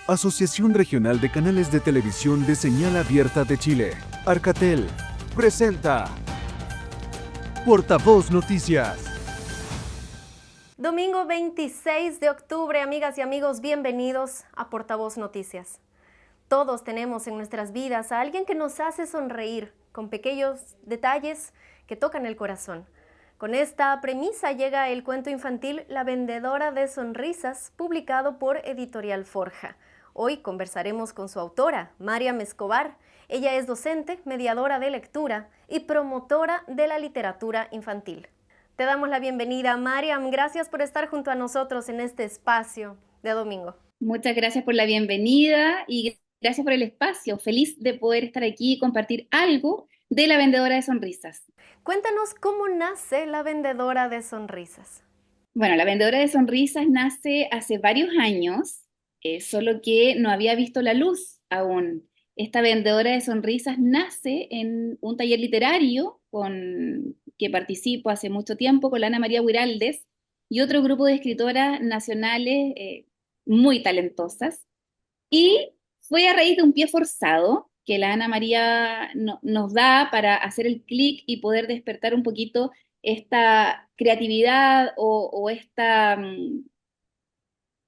Asociación Regional de Canales de Televisión de Señal Abierta de Chile, Arcatel, presenta Portavoz Noticias. Domingo 26 de octubre, amigas y amigos, bienvenidos a Portavoz Noticias. Todos tenemos en nuestras vidas a alguien que nos hace sonreír con pequeños detalles que tocan el corazón. Con esta premisa llega el cuento infantil La vendedora de sonrisas, publicado por Editorial Forja. Hoy conversaremos con su autora, Mariam Escobar. Ella es docente, mediadora de lectura y promotora de la literatura infantil. Te damos la bienvenida, Mariam. Gracias por estar junto a nosotros en este espacio de domingo. Muchas gracias por la bienvenida y gracias por el espacio. Feliz de poder estar aquí y compartir algo de La vendedora de sonrisas. Cuéntanos cómo nace La vendedora de sonrisas. Bueno, La vendedora de sonrisas nace hace varios años, solo que no había visto la luz aún. Esta vendedora de sonrisas nace en un taller literario que participo hace mucho tiempo con la Ana María Huiraldes y otro grupo de escritoras nacionales muy talentosas. Y fue a raíz de un pie forzado que la Ana María nos da para hacer el clic y poder despertar un poquito esta creatividad o esta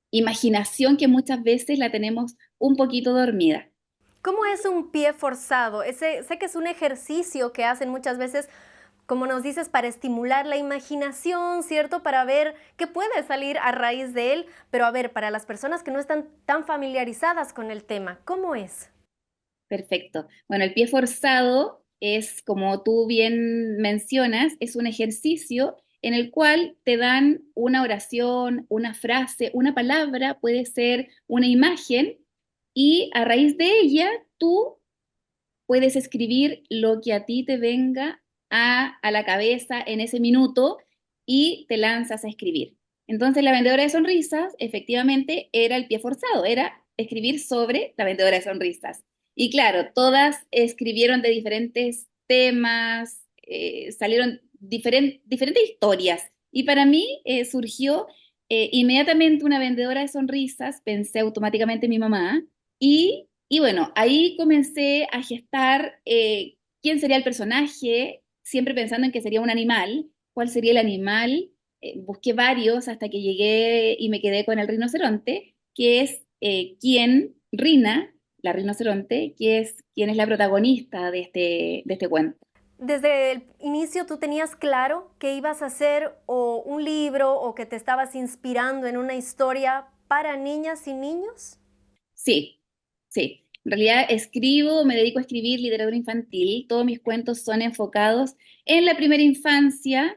imaginación que muchas veces la tenemos un poquito dormida. ¿Cómo es un pie forzado? Sé que es un ejercicio que hacen muchas veces, como nos dices, para estimular la imaginación, ¿cierto? Para ver qué puede salir a raíz de él. Pero a ver, para las personas que no están tan familiarizadas con el tema, ¿cómo es? Perfecto. Bueno, el pie forzado es, como tú bien mencionas, es un ejercicio en el cual te dan una oración, una frase, una palabra, puede ser una imagen, y a raíz de ella tú puedes escribir lo que a ti te venga a la cabeza en ese minuto y te lanzas a escribir. Entonces, La vendedora de sonrisas efectivamente era el pie forzado, era escribir sobre La vendedora de sonrisas. Y claro, todas escribieron de diferentes temas, salieron diferentes historias. Y para mí surgió inmediatamente una vendedora de sonrisas, pensé automáticamente en mi mamá, y bueno, ahí comencé a gestar quién sería el personaje, siempre pensando en que sería un animal, cuál sería el animal. Busqué varios hasta que llegué y me quedé con el rinoceronte, que es Rina, la rinoceronte, que es quien es la protagonista de este cuento. ¿Desde el inicio tú tenías claro que ibas a hacer o un libro o que te estabas inspirando en una historia para niñas y niños? Sí, sí. En realidad me dedico a escribir literatura infantil. Todos mis cuentos son enfocados en la primera infancia,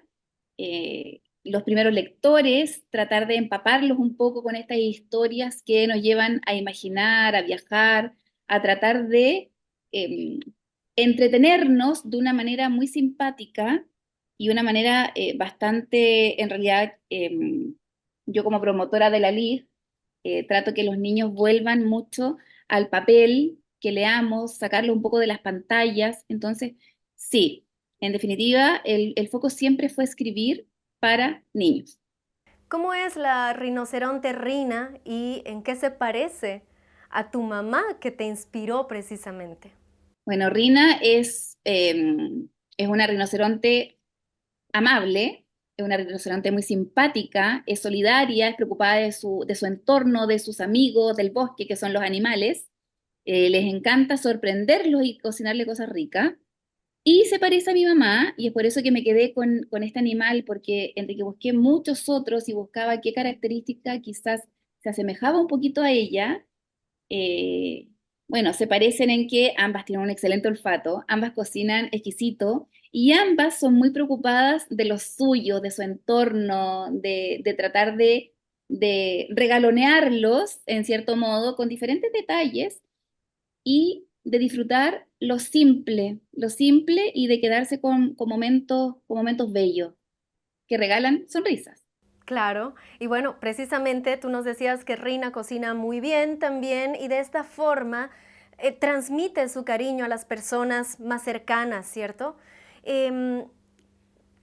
los primeros lectores, tratar de empaparlos un poco con estas historias que nos llevan a imaginar, a viajar, a tratar de eh, entretenernos de una manera muy simpática y una manera bastante, en realidad, yo como promotora de la LIG, trato que los niños vuelvan mucho al papel, que leamos, sacarlo un poco de las pantallas. Entonces, sí, en definitiva, el foco siempre fue escribir para niños. ¿Cómo es la rinoceronte Rina y en qué se parece a tu mamá que te inspiró precisamente? Bueno, Rina es una rinoceronte amable, es una rinoceronte muy simpática, es solidaria, es preocupada de su entorno, de sus amigos, del bosque, que son los animales. Les encanta sorprenderlos y cocinarle cosas ricas. Y se parece a mi mamá, y es por eso que me quedé con este animal, porque entre que busqué muchos otros y buscaba qué característica quizás se asemejaba un poquito a ella. eh, bueno, se parecen en que ambas tienen un excelente olfato, ambas cocinan exquisito y ambas son muy preocupadas de lo suyo, de su entorno, de tratar de regalonearlos en cierto modo con diferentes detalles y de disfrutar lo simple y de quedarse con momentos bellos que regalan sonrisas. Claro, y bueno, precisamente tú nos decías que Rina cocina muy bien también y de esta forma transmite su cariño a las personas más cercanas, ¿cierto? Em,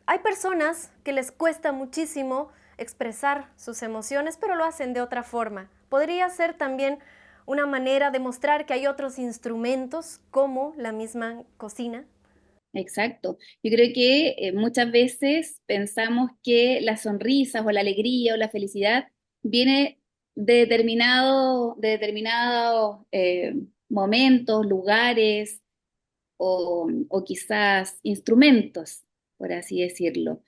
Hay personas que les cuesta muchísimo expresar sus emociones, pero lo hacen de otra forma. Podría ser también una manera de mostrar que hay otros instrumentos como la misma cocina. Exacto. Yo creo que muchas veces pensamos que las sonrisas o la alegría o la felicidad viene de determinados momentos, lugares o quizás instrumentos, por así decirlo.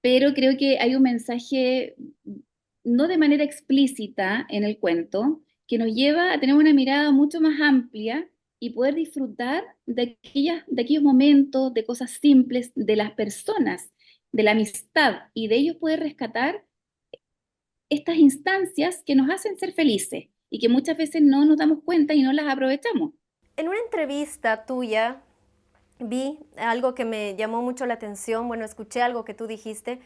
Pero creo que hay un mensaje, no de manera explícita en el cuento, que nos lleva a tener una mirada mucho más amplia y poder disfrutar de aquellos momentos, de cosas simples, de las personas, de la amistad, y de ellos poder rescatar estas instancias que nos hacen ser felices y que muchas veces no nos damos cuenta y no las aprovechamos. En una entrevista tuya vi algo que me llamó mucho la atención, bueno, escuché algo que tú dijiste,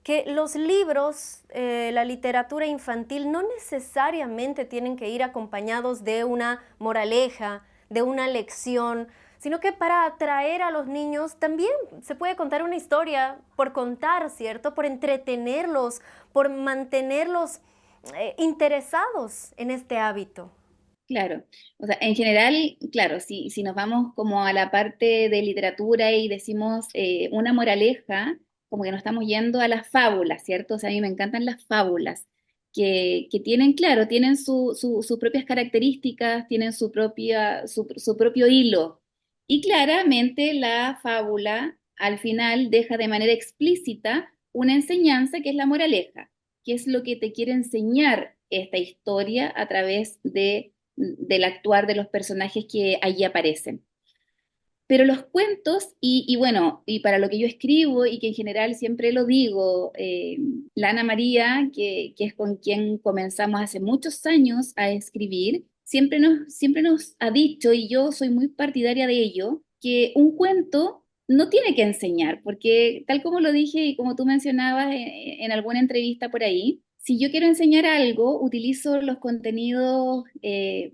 que los libros, la literatura infantil no necesariamente tienen que ir acompañados de una moraleja, de una lección, sino que para atraer a los niños también se puede contar una historia por contar, ¿cierto? Por entretenerlos, por mantenerlos interesados en este hábito. Claro, o sea, en general, claro, si nos vamos como a la parte de literatura y decimos una moraleja, como que nos estamos yendo a las fábulas, ¿cierto? O sea, a mí me encantan las fábulas, que tienen, claro, tienen sus propias características, tienen su propio hilo. Y claramente la fábula al final deja de manera explícita una enseñanza que es la moraleja, que es lo que te quiere enseñar esta historia a través del actuar de los personajes que allí aparecen. Pero los cuentos, y bueno, y para lo que yo escribo y que en general siempre lo digo, la Ana María, que es con quien comenzamos hace muchos años a escribir, siempre nos ha dicho, y yo soy muy partidaria de ello, que un cuento no tiene que enseñar, porque tal como lo dije y como tú mencionabas en alguna entrevista por ahí, si yo quiero enseñar algo, utilizo los contenidos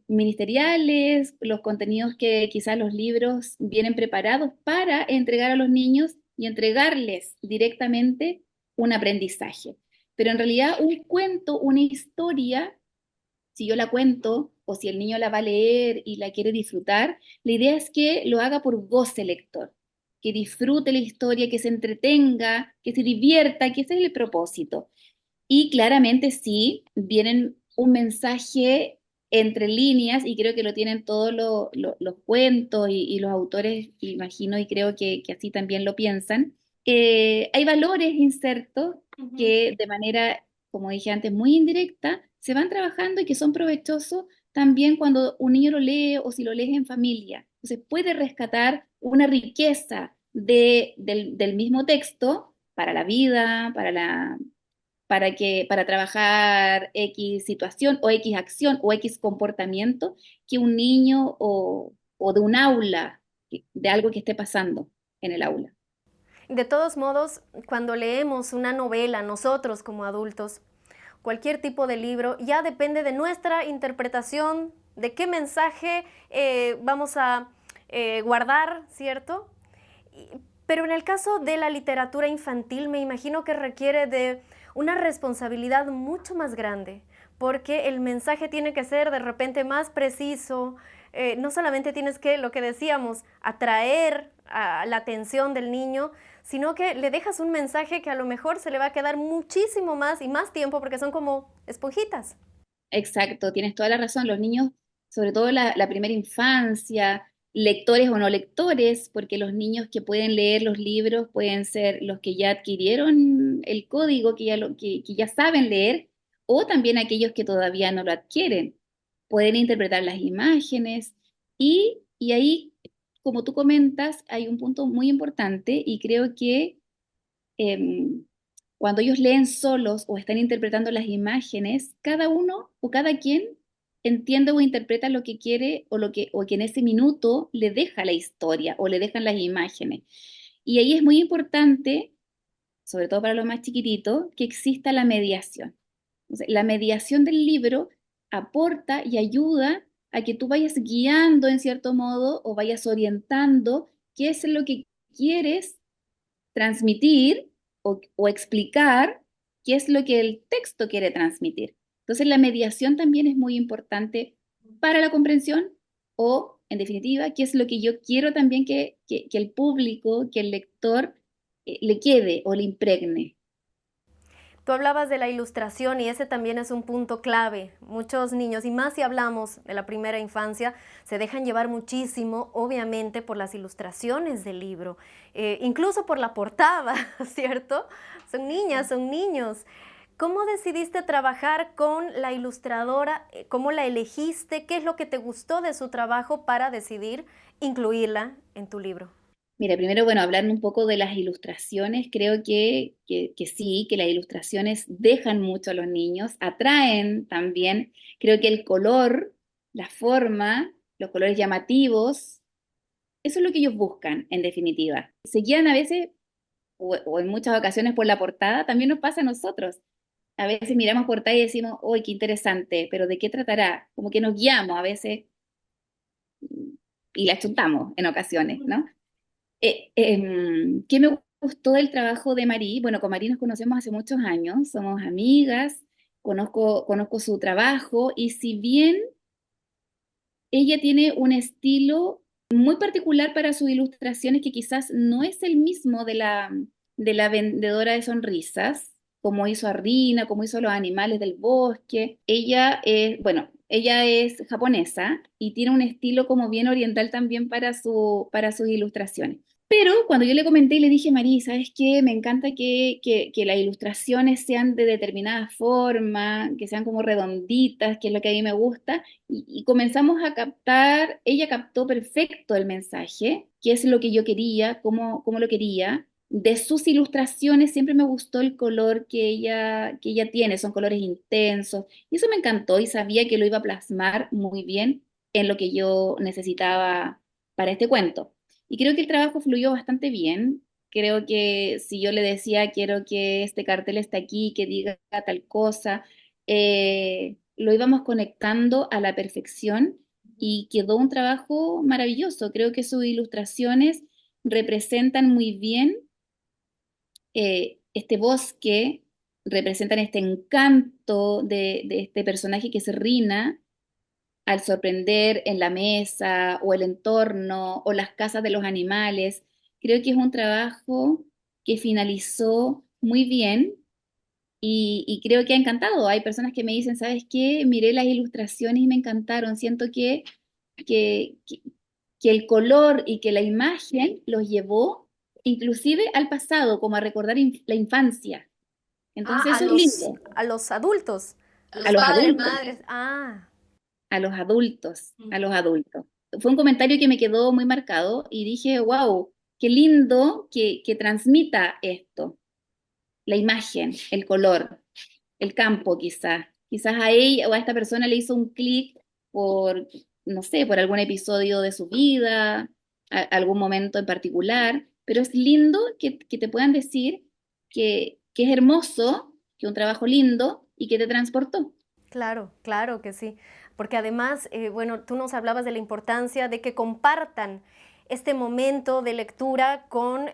ministeriales, los contenidos que quizás los libros vienen preparados para entregar a los niños y entregarles directamente un aprendizaje. Pero en realidad un cuento, una historia, si yo la cuento o si el niño la va a leer y la quiere disfrutar, la idea es que lo haga por goce lector, que disfrute la historia, que se entretenga, que se divierta, que ese es el propósito. Y claramente sí, vienen un mensaje entre líneas, y creo que lo tienen todos los cuentos y los autores, imagino y creo que así también lo piensan. Hay valores insertos que de manera, como dije antes, muy indirecta, se van trabajando y que son provechosos también cuando un niño lo lee o si lo lees en familia. Entonces puede rescatar una riqueza del mismo texto para la vida, para trabajar X situación o X acción o X comportamiento que un niño o de un aula, de algo que esté pasando en el aula. De todos modos, cuando leemos una novela, nosotros como adultos, cualquier tipo de libro, ya depende de nuestra interpretación, de qué mensaje vamos a guardar, ¿cierto? Pero en el caso de la literatura infantil, me imagino que requiere de una responsabilidad mucho más grande, porque el mensaje tiene que ser de repente más preciso. No solamente tienes que, lo que decíamos, atraer a la atención del niño, sino que le dejas un mensaje que a lo mejor se le va a quedar muchísimo más y más tiempo porque son como esponjitas. Exacto, tienes toda la razón. Los niños, sobre todo la primera infancia, lectores o no lectores, porque los niños que pueden leer los libros pueden ser los que ya adquirieron el código, que ya saben leer, o también aquellos que todavía no lo adquieren. Pueden interpretar las imágenes y ahí, como tú comentas, hay un punto muy importante y creo que em, cuando ellos leen solos o están interpretando las imágenes, cada uno o cada quien entiende o interpreta lo que quiere o que en ese minuto le deja la historia o le dejan las imágenes. Y ahí es muy importante, sobre todo para los más chiquititos, que exista la mediación. Entonces, la mediación del libro aporta y ayuda a que tú vayas guiando en cierto modo o vayas orientando qué es lo que quieres transmitir o explicar qué es lo que el texto quiere transmitir. Entonces, la mediación también es muy importante para la comprensión o, en definitiva, qué es lo que yo quiero también que el público, que el lector le quede o le impregne. Tú hablabas de la ilustración y ese también es un punto clave. Muchos niños, y más si hablamos de la primera infancia, se dejan llevar muchísimo, obviamente, por las ilustraciones del libro, incluso por la portada, ¿cierto? Son niñas, son niños. ¿Cómo decidiste trabajar con la ilustradora? ¿Cómo la elegiste? ¿Qué es lo que te gustó de su trabajo para decidir incluirla en tu libro? Mira, primero, bueno, hablar un poco de las ilustraciones, creo que sí, que las ilustraciones dejan mucho a los niños, atraen también, creo que el color, la forma, los colores llamativos, eso es lo que ellos buscan, en definitiva. Se guían a veces, o en muchas ocasiones por la portada, también nos pasa a nosotros. A veces miramos portada y decimos, ¡uy, qué interesante! Pero ¿de qué tratará? Como que nos guiamos a veces y la chuntamos en ocasiones, ¿no? ¿Qué me gustó del trabajo de Marí? Bueno, con Marí nos conocemos hace muchos años, somos amigas, conozco su trabajo y si bien ella tiene un estilo muy particular para sus ilustraciones que quizás no es el mismo de la vendedora de sonrisas, como hizo a Rina, como hizo a los animales del bosque. Ella es japonesa y tiene un estilo como bien oriental también para sus ilustraciones. Pero cuando yo le comenté y le dije, Marí, ¿sabes qué? Me encanta que las ilustraciones sean de determinada forma, que sean como redonditas, que es lo que a mí me gusta. Y comenzamos a captar, ella captó perfecto el mensaje, qué es lo que yo quería, cómo lo quería. De sus ilustraciones siempre me gustó el color que ella tiene, son colores intensos. Y eso me encantó y sabía que lo iba a plasmar muy bien en lo que yo necesitaba para este cuento. Y creo que el trabajo fluyó bastante bien. Creo que si yo le decía, quiero que este cartel esté aquí, que diga tal cosa, lo íbamos conectando a la perfección y quedó un trabajo maravilloso. Creo que sus ilustraciones representan muy bien este bosque, representan este encanto de este personaje que es Rina al sorprender en la mesa o el entorno o las casas de los animales. Creo que es un trabajo que finalizó muy bien y creo que ha encantado. Hay personas que me dicen, ¿sabes qué? Miré las ilustraciones y me encantaron. Siento que, que, que el color y que la imagen los llevó inclusive al pasado, como a recordar la infancia. Ah, Entonces eso es lindo. a los adultos, a A los los padres, adultos. madres. Ah, A los adultos, a los adultos. Fue un comentario que me quedó muy marcado y dije, wow, qué lindo que transmita esto, la imagen, el color, el campo quizás. Quizás a ella o a esta persona le hizo un clic por, no sé, por algún episodio de su vida, algún momento en particular, pero es lindo que te puedan decir que es hermoso, que un trabajo lindo y que te transportó. claro, claro que sí. Porque además, bueno, tú nos hablabas de la importancia de que compartan este momento de lectura con,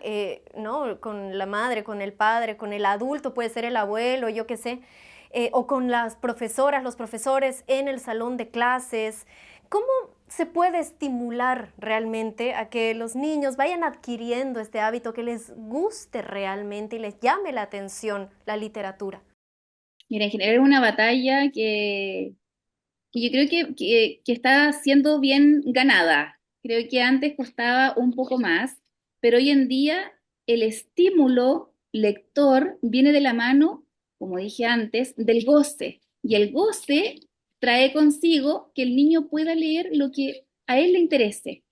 ¿no? Con la madre, con el padre, con el adulto, puede ser el abuelo, yo qué sé, o con las profesoras, los profesores en el salón de clases. ¿Cómo se puede estimular realmente a que los niños vayan adquiriendo este hábito, que les guste realmente y les llame la atención la literatura? Mira, en general es una batalla que yo creo que está siendo bien ganada. Creo que antes costaba un poco más, pero hoy en día el estímulo lector viene de la mano, como dije antes, del goce. Y el goce trae consigo que el niño pueda leer lo que a él le interese.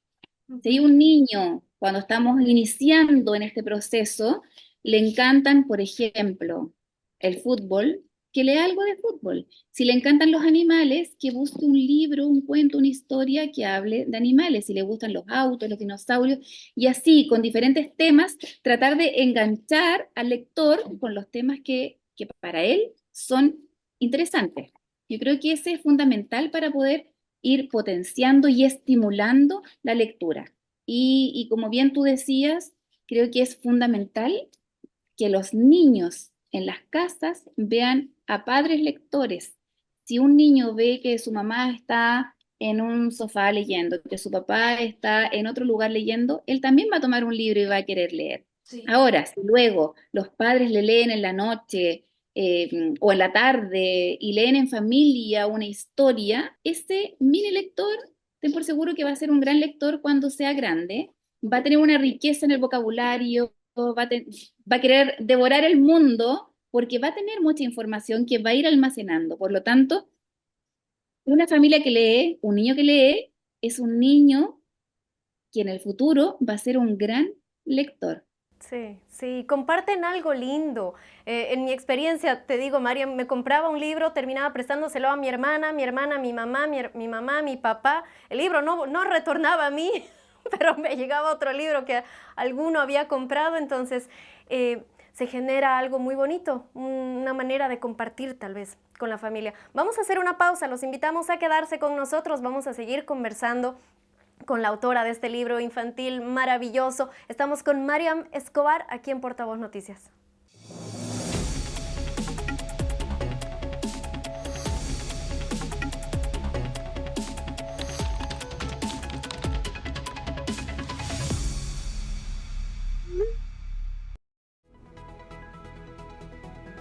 Si hay un niño, cuando estamos iniciando en este proceso, le encantan, por ejemplo, el fútbol, que lea algo de fútbol. Si le encantan los animales, que busque un libro, un cuento, una historia que hable de animales. Si le gustan los autos, los dinosaurios, y así, con diferentes temas, tratar de enganchar al lector con los temas que para él son interesantes. Yo creo que ese es fundamental para poder ir potenciando y estimulando la lectura. Y como bien tú decías, creo que es fundamental que los niños en las casas vean a padres lectores. Si un niño ve que su mamá está en un sofá leyendo, que su papá está en otro lugar leyendo, él también va a tomar un libro y va a querer leer. Sí. Ahora, si luego los padres le leen en la noche o en la tarde y leen en familia una historia, ese mini lector, ten por seguro que va a ser un gran lector cuando sea grande, va a tener una riqueza en el vocabulario, va a querer devorar el mundo porque va a tener mucha información que va a ir almacenando. Por lo tanto, una familia que lee, un niño que lee, es un niño que en el futuro va a ser un gran lector. Sí, sí, comparten algo lindo. En mi experiencia, te digo, María, me compraba un libro, terminaba prestándoselo a mi hermana, mi mamá, mi mamá, mi papá. El libro no retornaba a mí, pero me llegaba otro libro que alguno había comprado, entonces se genera algo muy bonito, una manera de compartir tal vez con la familia. Vamos a hacer una pausa, los invitamos a quedarse con nosotros, vamos a seguir conversando con la autora de este libro infantil maravilloso. Estamos con Mariam Escobar aquí en Portavoz Noticias.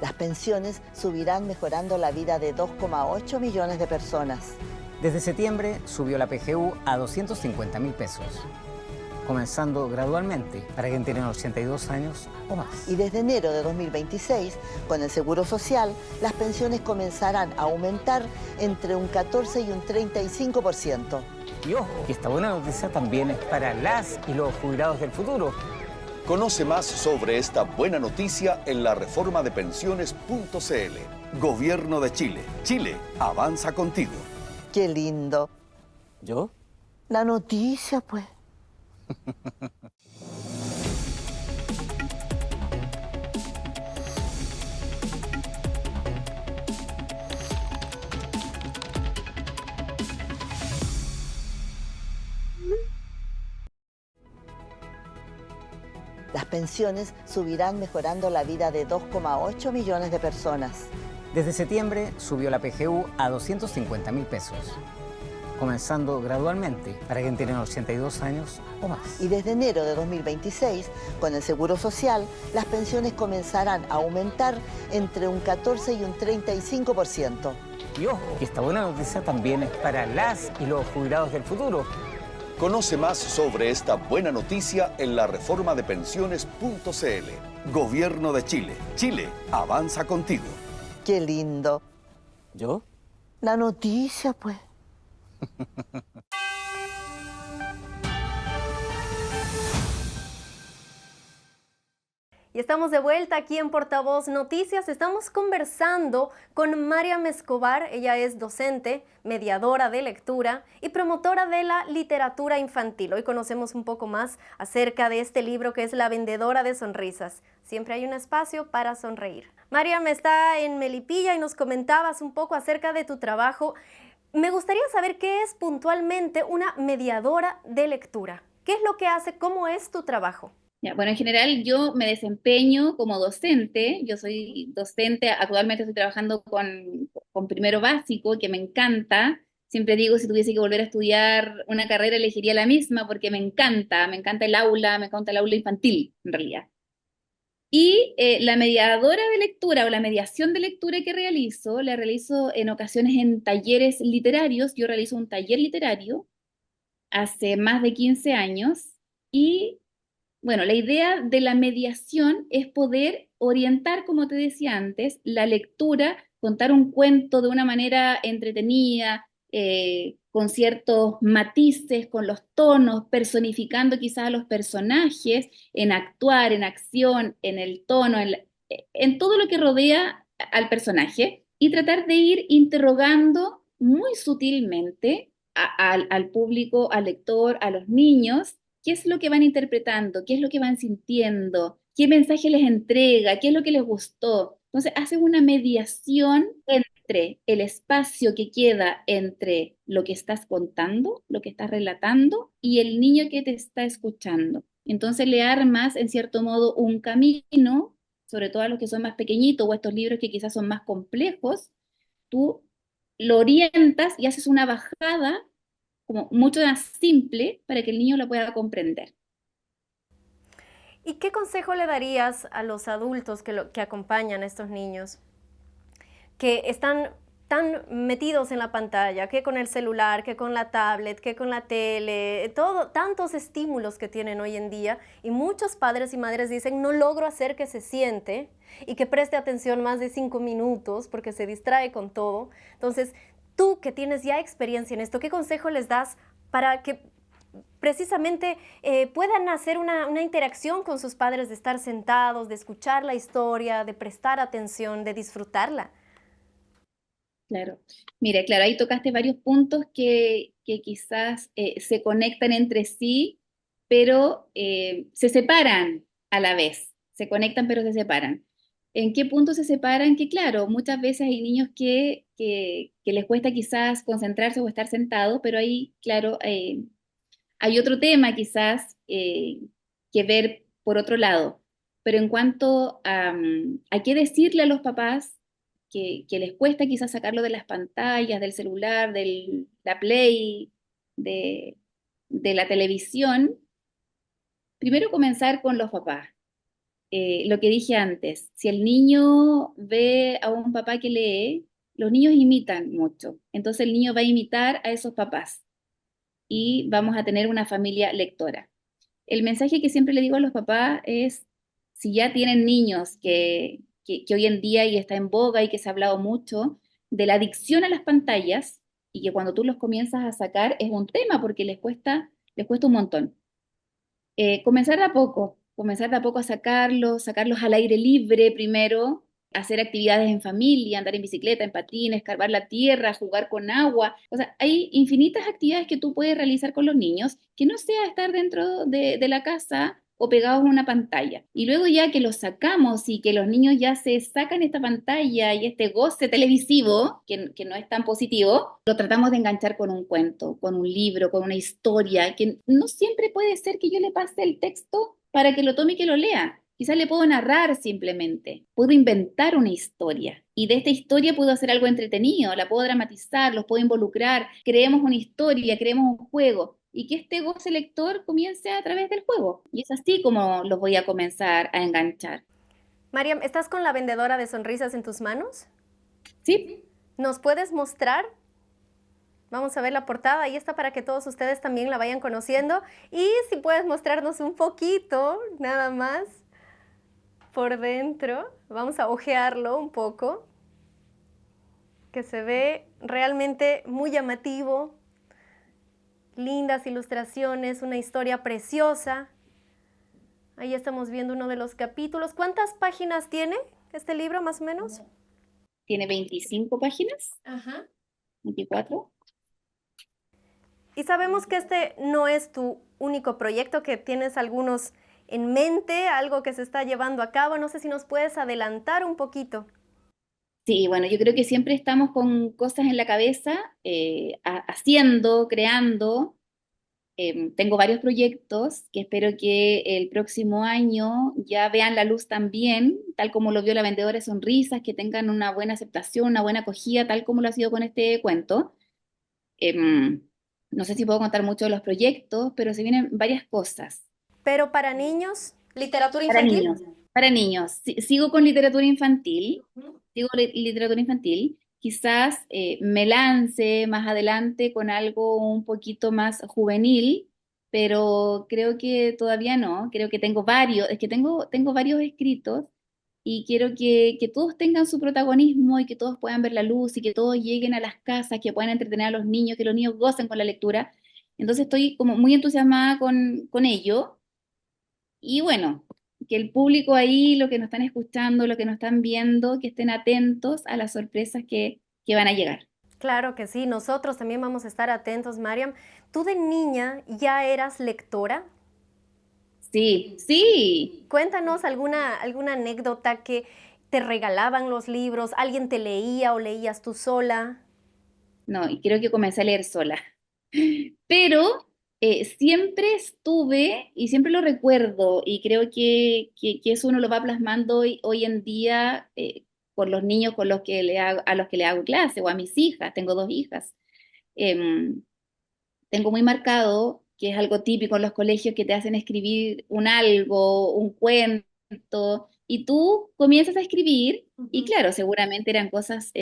Las pensiones subirán mejorando la vida de 2,8 millones de personas. Desde septiembre subió la PGU a 250.000 pesos, comenzando gradualmente para quien tiene 82 años o más. Y desde enero de 2026, con el Seguro Social, las pensiones comenzarán a aumentar entre un 14 y un 35%. Y ojo, que esta buena noticia también es para las y los jubilados del futuro. Conoce más sobre esta buena noticia en la reforma de pensiones.cl. Gobierno de Chile. Chile avanza contigo. ¡Qué lindo! ¿Yo? La noticia, pues. Las pensiones subirán mejorando la vida de 2,8 millones de personas. Desde septiembre subió la PGU a 250.000 pesos, comenzando gradualmente para quien tiene 82 años o más. Y desde enero de 2026, con el Seguro Social, las pensiones comenzarán a aumentar entre un 14 y un 35%. Y ojo, que esta buena noticia también es para las y los jubilados del futuro. Conoce más sobre esta buena noticia en la reforma de pensiones.cl. Gobierno de Chile. Chile avanza contigo. ¡Qué lindo! ¿Yo? La noticia, pues. Y estamos de vuelta aquí en Portavoz Noticias. Estamos conversando con Mariam Escobar. Ella es docente, mediadora de lectura y promotora de la literatura infantil. Hoy conocemos un poco más acerca de este libro que es La vendedora de sonrisas. Siempre hay un espacio para sonreír. Mariam está en Melipilla y nos comentabas un poco acerca de tu trabajo. Me gustaría saber qué es puntualmente una mediadora de lectura. ¿Qué es lo que hace? ¿Cómo es tu trabajo? Ya, bueno, en general yo me desempeño como docente. Yo soy docente, actualmente estoy trabajando con primero básico, que me encanta. Siempre digo, si tuviese que volver a estudiar una carrera, elegiría la misma porque me encanta el aula, me encanta el aula infantil, en realidad. Y la mediadora de lectura o la mediación de lectura que realizo, la realizo en ocasiones en talleres literarios. Yo realizo un taller literario hace más de 15 años y, bueno, la idea de la mediación es poder orientar, como te decía antes, la lectura, contar un cuento de una manera entretenida, con ciertos matices, con los tonos, personificando quizás a los personajes, en actuar, en acción, en el tono, en todo lo que rodea al personaje, y tratar de ir interrogando muy sutilmente al público, al lector, a los niños, qué es lo que van interpretando, qué es lo que van sintiendo, qué mensaje les entrega, qué es lo que les gustó. Entonces, hace una mediación entre el espacio que queda entre lo que estás contando, lo que estás relatando, y el niño que te está escuchando. Entonces le armas, en cierto modo, un camino, sobre todo a los que son más pequeñitos o estos libros que quizás son más complejos, tú lo orientas y haces una bajada como mucho más simple para que el niño la pueda comprender. ¿Y qué consejo le darías a los adultos que acompañan a estos niños, que están tan metidos en la pantalla, que con el celular, que con la tablet, que con la tele, tantos estímulos que tienen hoy en día, y muchos padres y madres dicen, no logro hacer que se siente y que preste atención más de 5 minutos porque se distrae con todo? Entonces, tú que tienes ya experiencia en esto, ¿qué consejo les das para que precisamente puedan hacer una interacción con sus padres, de estar sentados, de escuchar la historia, de prestar atención, de disfrutarla? Claro. Mira, claro, ahí tocaste varios puntos que quizás se conectan entre sí, pero se separan a la vez. Se conectan, pero se separan. ¿En qué punto se separan? Que claro, muchas veces hay niños que les cuesta quizás concentrarse o estar sentados, pero ahí, claro, hay otro tema quizás que ver por otro lado. Pero en cuanto a qué decirle a los papás que les cuesta quizás sacarlo de las pantallas, del celular, de la Play, de, de la televisión, primero comenzar con los papás. Lo que dije antes, si el niño ve a un papá que lee, los niños imitan mucho. Entonces el niño va a imitar a esos papás y vamos a tener una familia lectora. El mensaje que siempre le digo a los papás es, si ya tienen niños que hoy en día y está en boga y que se ha hablado mucho de la adicción a las pantallas, y que cuando tú los comienzas a sacar es un tema porque les cuesta un montón. Comenzar de a poco a sacarlos al aire libre primero, hacer actividades en familia, andar en bicicleta, en patines, escarbar la tierra, jugar con agua. O sea, hay infinitas actividades que tú puedes realizar con los niños que no sea estar dentro de la casa o pegados a una pantalla. Y luego ya que los sacamos y que los niños ya se sacan esta pantalla y este goce televisivo, que no es tan positivo, lo tratamos de enganchar con un cuento, con un libro, con una historia, que no siempre puede ser que yo le pase el texto para que lo tome y que lo lea. Quizás le puedo narrar simplemente, puedo inventar una historia y de esta historia puedo hacer algo entretenido, la puedo dramatizar, los puedo involucrar, creemos una historia, creemos un juego y que este goce lector comience a través del juego. Y es así como los voy a comenzar a enganchar. Mariam, ¿estás con la vendedora de sonrisas en tus manos? ¿Sí? ¿Nos puedes mostrar? Vamos a ver la portada, ahí está para que todos ustedes también la vayan conociendo. Y si puedes mostrarnos un poquito, nada más, por dentro. Vamos a ojearlo un poco, que se ve realmente muy llamativo. Lindas ilustraciones, una historia preciosa. Ahí estamos viendo uno de los capítulos. ¿Cuántas páginas tiene este libro, más o menos? Tiene 25 páginas, Ajá. 24. Y sabemos que este no es tu único proyecto, que tienes algunos en mente, algo que se está llevando a cabo. No sé si nos puedes adelantar un poquito. Sí, bueno, yo creo que siempre estamos con cosas en la cabeza, haciendo, creando. Tengo varios proyectos que espero que el próximo año ya vean la luz también, tal como lo vio la vendedora de sonrisas, que tengan una buena aceptación, una buena acogida, tal como lo ha sido con este cuento. Em, no sé si puedo contar mucho de los proyectos, pero se vienen varias cosas. Pero para niños, literatura Para infantil. niños, para niños. Sigo con literatura infantil, literatura infantil. Quizás me lance más adelante con algo un poquito más juvenil, pero creo que todavía no. Creo que tengo varios, es que tengo varios escritos y quiero que todos tengan su protagonismo y que todos puedan ver la luz y que todos lleguen a las casas, que puedan entretener a los niños, que los niños gocen con la lectura. Entonces estoy como muy entusiasmada con ello. Y bueno, que el público ahí, lo que nos están escuchando, lo que nos están viendo, que estén atentos a las sorpresas que van a llegar. Claro que sí, nosotros también vamos a estar atentos, Mariam. ¿Tú de niña ya eras lectora? Sí, sí. Cuéntanos alguna anécdota que te regalaban los libros, alguien te leía o leías tú sola. No, y creo que comencé a leer sola. Pero siempre estuve, y siempre lo recuerdo, y creo que eso uno lo va plasmando hoy en día con los niños con los que a los que le hago clase, o a mis hijas, tengo dos hijas. Em, tengo muy marcado, que es algo típico en los colegios que te hacen escribir un algo, un cuento, y tú comienzas a escribir, y claro, seguramente eran cosas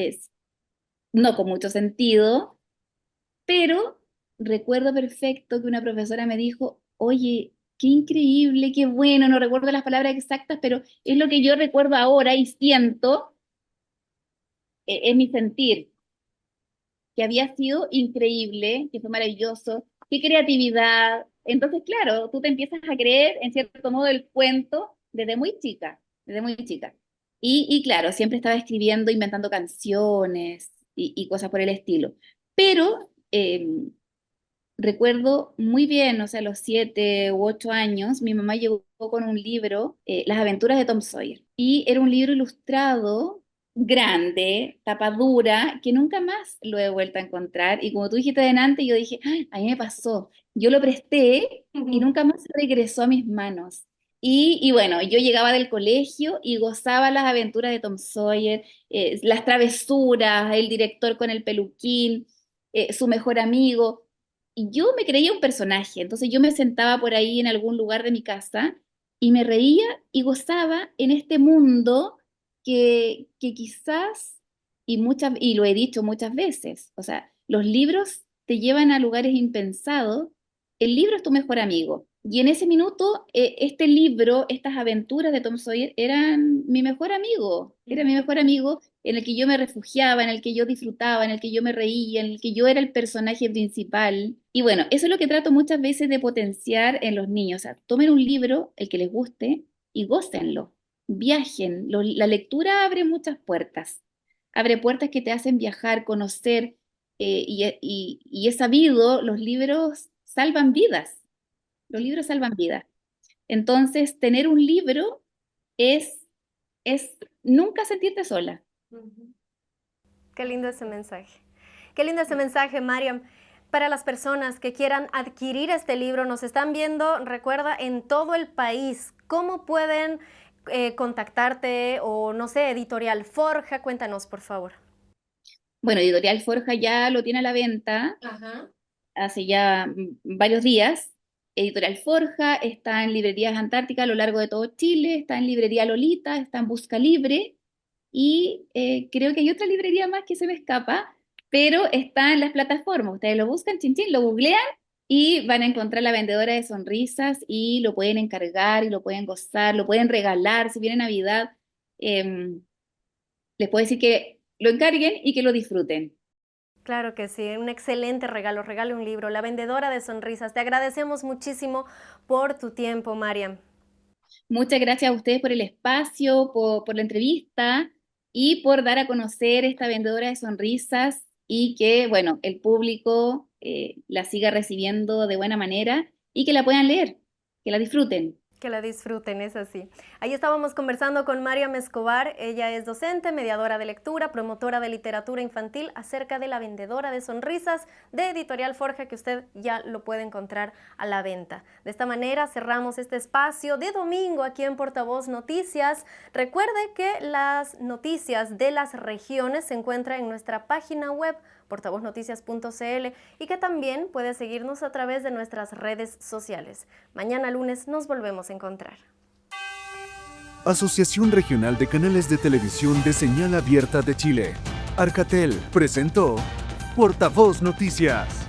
no con mucho sentido, pero recuerdo perfecto que una profesora me dijo, oye, qué increíble, qué bueno, no recuerdo las palabras exactas, pero es lo que yo recuerdo ahora y siento, es mi sentir, que había sido increíble, que fue maravilloso, qué creatividad. Entonces, claro, tú te empiezas a creer, en cierto modo, el cuento desde muy chica, desde muy chica. Y claro, siempre estaba escribiendo, inventando canciones y cosas por el estilo. Pero recuerdo muy bien, o sea, a los 7 u 8 años, mi mamá llegó con un libro, Las aventuras de Tom Sawyer. Y era un libro ilustrado, grande, tapa dura, que nunca más lo he vuelto a encontrar. Y como tú dijiste adelante, yo dije, "Ay, a mí me pasó. Yo lo presté y nunca más regresó a mis manos. Y bueno, yo llegaba del colegio y gozaba las aventuras de Tom Sawyer, las travesuras, el director con el peluquín, su mejor amigo. Y yo me creía un personaje, entonces yo me sentaba por ahí en algún lugar de mi casa y me reía y gozaba en este mundo que quizás, y lo he dicho muchas veces, o sea, los libros te llevan a lugares impensados, el libro es tu mejor amigo. Y en ese minuto, este libro, estas aventuras de Tom Sawyer eran mi mejor amigo, era mi mejor amigo en el que yo me refugiaba, en el que yo disfrutaba, en el que yo me reía, en el que yo era el personaje principal. Y bueno, eso es lo que trato muchas veces de potenciar en los niños. O sea, tomen un libro, el que les guste, y gócenlo, viajen. La lectura abre muchas puertas. Abre puertas que te hacen viajar, conocer, y es sabido, los libros salvan vidas. Los libros salvan vidas. Entonces, tener un libro es nunca sentirte sola. Qué lindo ese mensaje. Qué lindo ese mensaje, Mariam. Para las personas que quieran adquirir este libro, nos están viendo, recuerda, en todo el país. ¿Cómo pueden contactarte o, no sé, Editorial Forja? Cuéntanos, por favor. Bueno, Editorial Forja ya lo tiene a la venta. Ajá. Hace ya varios días. Editorial Forja está en librerías Antártica a lo largo de todo Chile, está en librería Lolita, está en Busca Libre y creo que hay otra librería más que se me escapa, pero está en las plataformas. Ustedes lo buscan, chin chin, lo googlean y van a encontrar La Vendedora de Sonrisas y lo pueden encargar y lo pueden gozar, lo pueden regalar si viene Navidad. Les puedo decir que lo encarguen y que lo disfruten. Claro que sí, un excelente regalo, regale un libro, La Vendedora de Sonrisas. Te agradecemos muchísimo por tu tiempo, Mariam. Muchas gracias a ustedes por el espacio, por la entrevista y por dar a conocer esta vendedora de sonrisas y que, bueno, el público la siga recibiendo de buena manera y que la puedan leer, que la disfruten. Que la disfruten, es así. Ahí estábamos conversando con Mariam Escobar. Ella es docente, mediadora de lectura, promotora de literatura infantil acerca de La Vendedora de Sonrisas de Editorial Forja, que usted ya lo puede encontrar a la venta. De esta manera cerramos este espacio de domingo aquí en Portavoz Noticias. Recuerde que las noticias de las regiones se encuentran en nuestra página web portavoznoticias.cl y que también puede seguirnos a través de nuestras redes sociales. Mañana lunes nos volvemos a encontrar. Asociación Regional de Canales de Televisión de Señal Abierta de Chile. Arcatel presentó Portavoz Noticias.